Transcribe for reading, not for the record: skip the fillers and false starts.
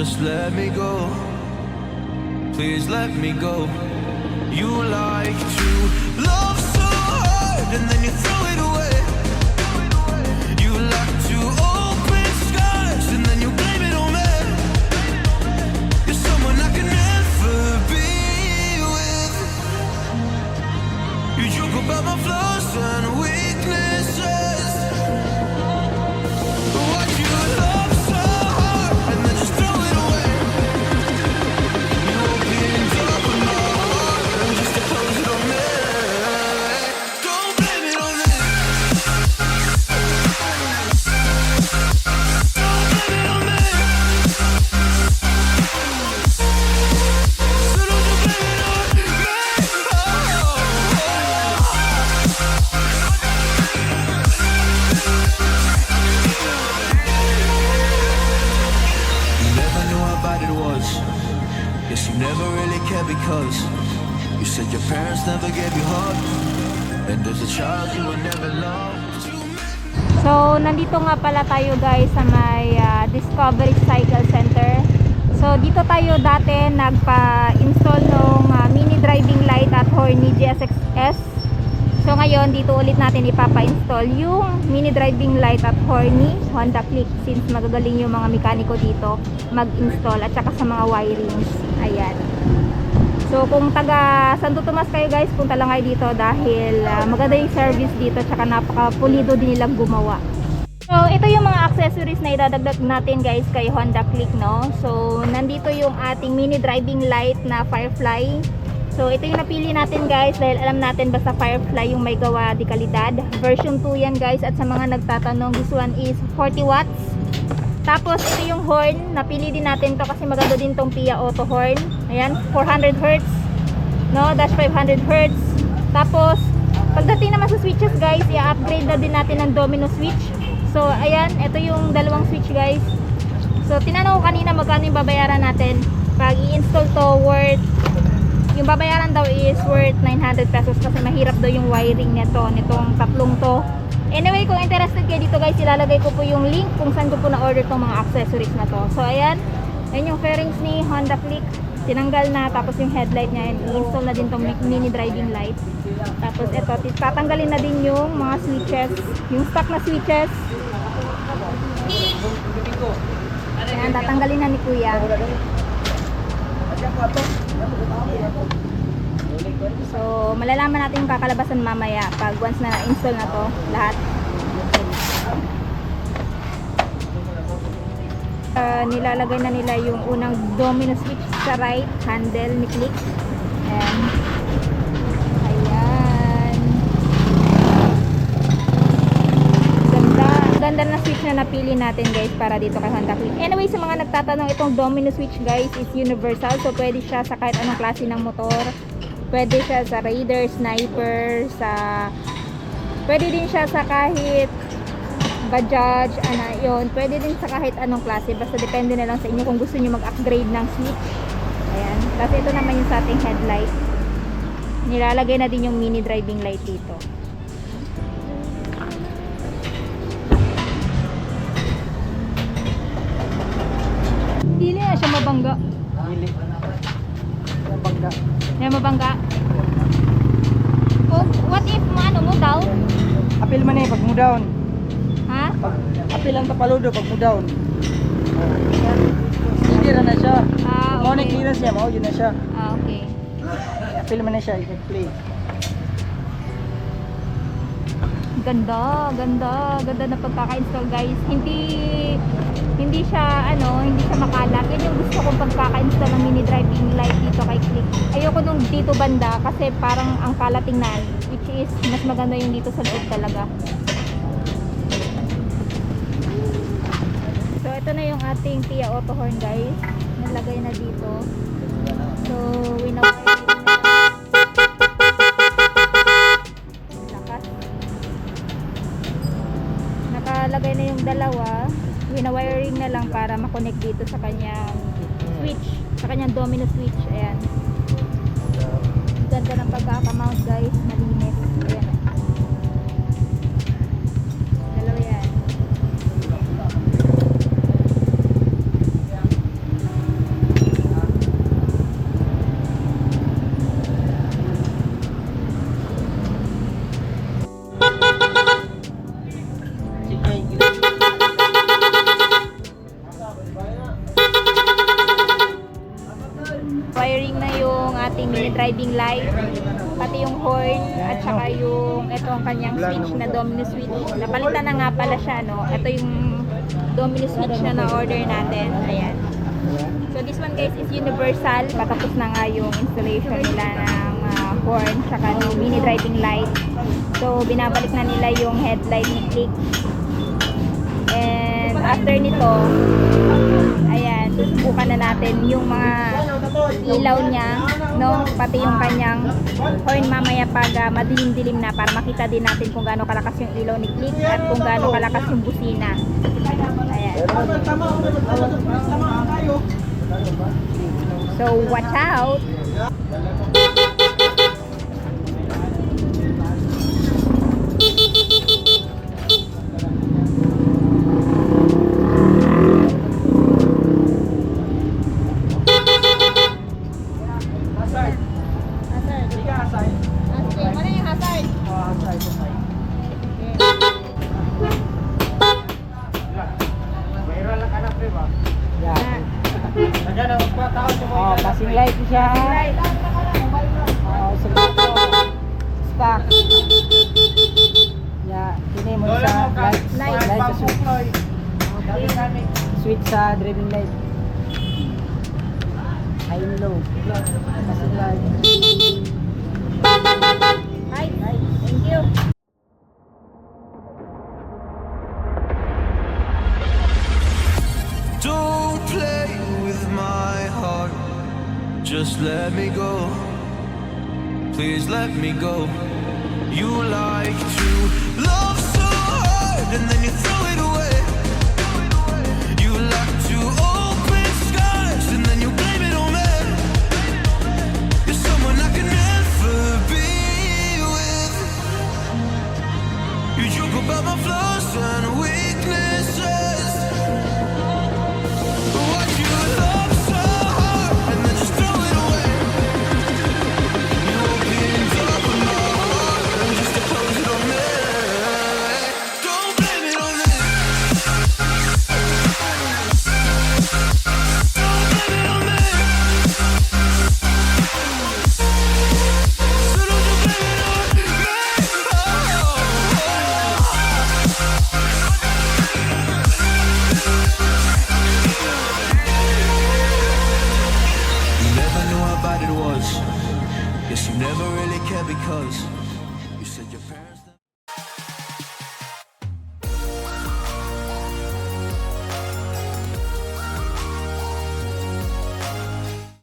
Just let me go. Please let me go. You like to love so hard and then you throw it away. You like to open skies and then you blame it on me. You're someone I can never be with. You joke about my flaws and weaknesses. Why'd you love so hard and then just throw it away? You opened up my heart just to close it on me. Don't blame it on me. Don't blame it on me. So don't you blame it on me. You never knew how bad it was. Guess you never really cared because you said your parents never gave you hugs. And as a child you were never loved. So, nandito nga pala tayo guys sa may Discovery Cycle Center. So, dito tayo dati nagpa-install ng mini driving light at Horny GSX-S. So, ngayon dito ulit natin ipapa-install yung mini driving light at Horny Honda Click since magagaling yung mga mekaniko dito mag-install at saka sa mga wirings. Ayan. So, kung taga Santo Tomas kayo guys, punta lang kayo dito dahil maganda yung service dito tsaka napaka-pulido din nilang gumawa. So, ito yung mga accessories na idadagdag natin guys kay Honda Click, no? So, nandito yung ating mini driving light na Firefly. So, ito yung napili natin guys dahil alam natin basta Firefly yung may gawa di kalidad. Version 2 yan guys at sa mga nagtatanong, this one is 40 watts. Tapos, ito yung horn. Napili din natin to kasi maganda din tong Pia Auto horn. Ayan, 400 Hz. No, dash 500 Hz. Tapos, pagdating naman sa switches guys, i-upgrade na din natin ng domino switch. So, ayan, ito yung dalawang switch guys. So, tinanong ko kanina magkano yung babayaran natin. Pag i-install to, yung babayaran daw is worth 900 pesos kasi mahirap daw yung wiring nitong tatlong to. Anyway, kung interested kayo dito guys, ilalagay ko po yung link kung saan ko po na-order tong mga accessories na to. So, ayan yung fairings ni Honda Click. Tinanggal na, tapos yung headlight niya, i-install na din tong mini driving light. Tapos ito, tatanggalin na din yung mga switches, yung stock na switches. Ayan, tatanggalin na ni Kuya. So, malalaman natin yung kakalabasan mamaya pag once na na-install na to lahat. Nilalagay na nila yung unang domino switch sa right handle ni Click. And ayan, ganda na switch na napili natin guys para dito kay Honda Click. Anyway, sa mga nagtatanong, itong domino switch guys is universal, so pwede siya sa kahit anong klase ng motor. Pwede siya sa Raider, Sniper, pwede din siya sa kahit Bajaj, yun. Pwede din sa kahit anong klase. Basta depende na lang sa inyo kung gusto niyo mag-upgrade ng switch. Ayan. Kasi ito naman yung sa ating headlight. Nilalagay na din yung mini driving light dito. Dili na siya mabangga. Mabangga. Oh, what if mo down? Apil man pag mo down. Ha? Apil ang tapaludo pag mo down. Hindi na siya. Mau na clearance niya, mau yun na siya. Okay. Apil man siya, i-play. Ganda na pagkaka-install guys. Hindi siya makalat. Yun yung gusto kong pagkaka-install ng mini driving light dito kay Click. Ayoko nung dito banda kasi parang ang kalat tingnan, which is mas maganda yung dito sa loob talaga. So ito na yung ating Pia Auto horn guys. Nalagay na dito. So nakalagay na yung dalawa. Wina-wiring na lang para makonect dito sa kanyang switch, sa kanyang domino switch. Ayan. Ganda ng pagkaka-mount guys, malinis. Ayan. Dalawa yan. pati yung horn, at saka yung ito ang kanyang switch na domino switch. Napalitan na nga pala siya, no? Ito yung domino switch na na-order natin. Ayan. So this one guys is universal. Patapos na nga yung installation nila ng horn, saka ng mini driving light. So binabalik na nila yung headlight ni Click. And after nito, ayan, susubukan na natin yung mga ilaw niya, no? Pati yung kanyang horn mamaya pag madilim-dilim na, para makita din natin kung gaano kalakas yung ilaw ni Click at kung gaano kalakas yung busina. Ayan. So watch out. Oh, passing light siya. Oh, stock. Ya, ini mo sa light sa switch. Switch sa driving light. High and low. Passing light. Hi, thank you. Don't play with my heart. Just let me go. Please let me go. You like to love so hard and then you throw it away. You like to open skies and then you blame it on me. You're someone I can never be with. You joke about my flaws and weaknesses. What you love so hard and then just throw it away. You opened up my heart and just to close it on me. Don't blame it on me. Don't blame it on me. So don't you blame it on me. You never knew how bad it was. Guess you never really cared because